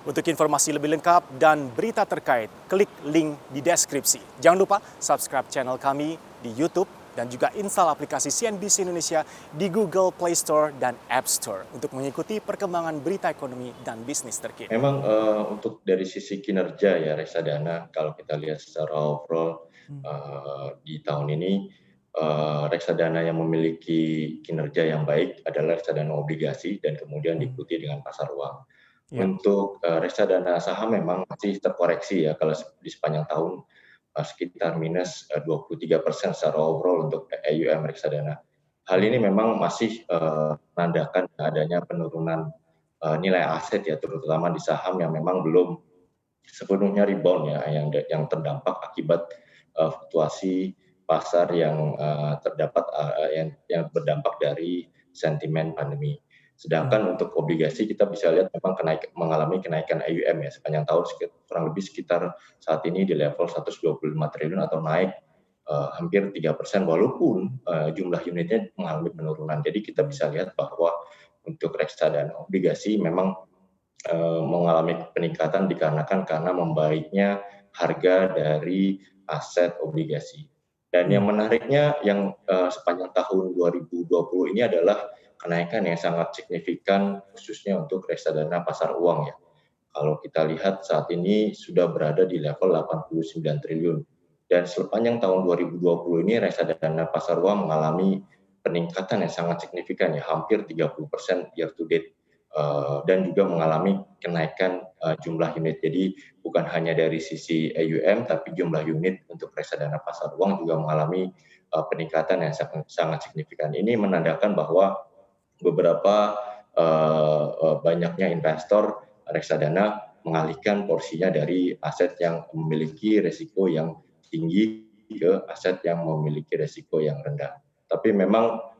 Untuk informasi lebih lengkap dan berita terkait, klik link di deskripsi. Jangan lupa subscribe channel kami di YouTube dan juga install aplikasi CNBC Indonesia di Google Play Store dan App Store untuk mengikuti perkembangan berita ekonomi dan bisnis terkini. Memang untuk dari sisi kinerja ya reksadana kalau kita lihat secara overall di tahun ini reksadana yang memiliki kinerja yang baik adalah reksadana obligasi dan kemudian diikuti dengan pasar uang. Ya. Untuk reksadana saham memang masih terkoreksi ya kalau di sepanjang tahun sekitar minus 23% secara overall untuk AUM reksadana. Hal ini memang masih menandakan adanya penurunan nilai aset ya, terutama di saham yang memang belum sepenuhnya rebound ya, yang terdampak akibat fluktuasi pasar yang yang berdampak dari sentimen pandemi. Sedangkan untuk obligasi kita bisa lihat memang mengalami kenaikan AUM ya sepanjang tahun kurang lebih sekitar saat ini di level 125 triliun atau naik hampir 3% walaupun jumlah unitnya mengalami penurunan. Jadi kita bisa lihat bahwa untuk reksadana obligasi memang mengalami peningkatan dikarenakan karena membaiknya harga dari aset obligasi. Dan yang menariknya yang sepanjang tahun 2020 ini adalah kenaikan yang sangat signifikan khususnya untuk reksadana pasar uang ya. Kalau kita lihat saat ini sudah berada di level 89 triliun. Dan sepanjang tahun 2020 ini reksadana pasar uang mengalami peningkatan yang sangat signifikan ya, hampir 30% year to date. Dan juga mengalami kenaikan jumlah unit. Jadi bukan hanya dari sisi AUM, tapi jumlah unit untuk reksadana pasar uang juga mengalami peningkatan yang sangat signifikan. Ini menandakan bahwa beberapa banyaknya investor reksadana mengalihkan porsinya dari aset yang memiliki risiko yang tinggi ke aset yang memiliki risiko yang rendah. Tapi memang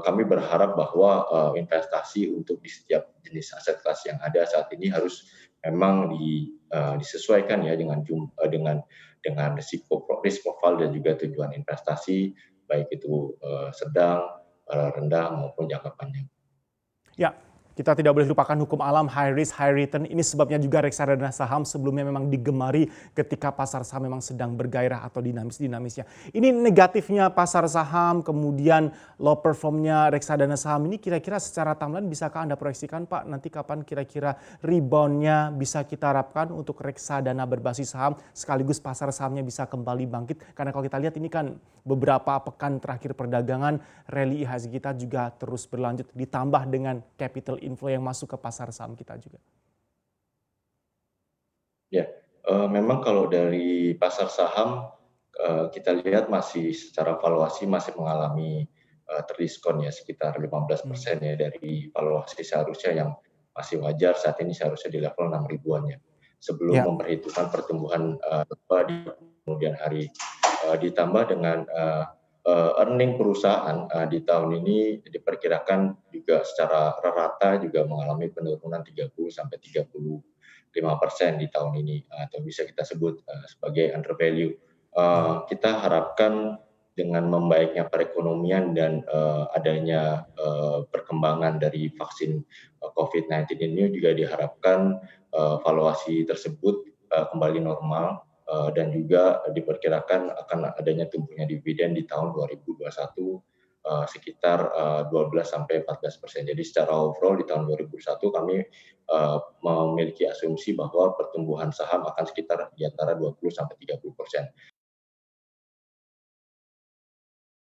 kami berharap bahwa investasi untuk di setiap jenis aset kelas yang ada saat ini harus memang disesuaikan ya dengan risiko risk profile dan juga tujuan investasi baik itu sedang, rendah maupun jangka panjang. Ya, kita tidak boleh lupakan hukum alam high risk, high return. Ini sebabnya juga reksadana saham sebelumnya memang digemari ketika pasar saham memang sedang bergairah atau dinamis-dinamisnya. Ini negatifnya pasar saham, kemudian low performnya reksadana saham ini kira-kira secara timeline bisakah Anda proyeksikan Pak? Nanti kapan kira-kira reboundnya bisa kita harapkan untuk reksadana berbasis saham sekaligus pasar sahamnya bisa kembali bangkit? Karena kalau kita lihat ini kan beberapa pekan terakhir perdagangan rally IHSG kita juga terus berlanjut ditambah dengan capital inflow yang masuk ke pasar saham kita juga. Ya, memang kalau dari pasar saham kita lihat masih secara valuasi masih mengalami terdiskon ya sekitar 15% ya dari valuasi seharusnya yang masih wajar saat ini seharusnya di level 6 ribuan ya. Sebelum Ya. memperhitungkan pertumbuhan di kemudian hari ditambah dengan earning perusahaan di tahun ini diperkirakan juga secara rata juga mengalami penurunan 30 sampai 35% di tahun ini atau bisa kita sebut sebagai under value. Kita harapkan dengan membaiknya perekonomian dan adanya perkembangan dari vaksin COVID-19 ini juga diharapkan valuasi tersebut kembali normal dan juga diperkirakan akan adanya tumbuhnya dividen di tahun 2021 sekitar 12-14%. Jadi secara overall di tahun 2021 kami memiliki asumsi bahwa pertumbuhan saham akan sekitar di antara 20-30%.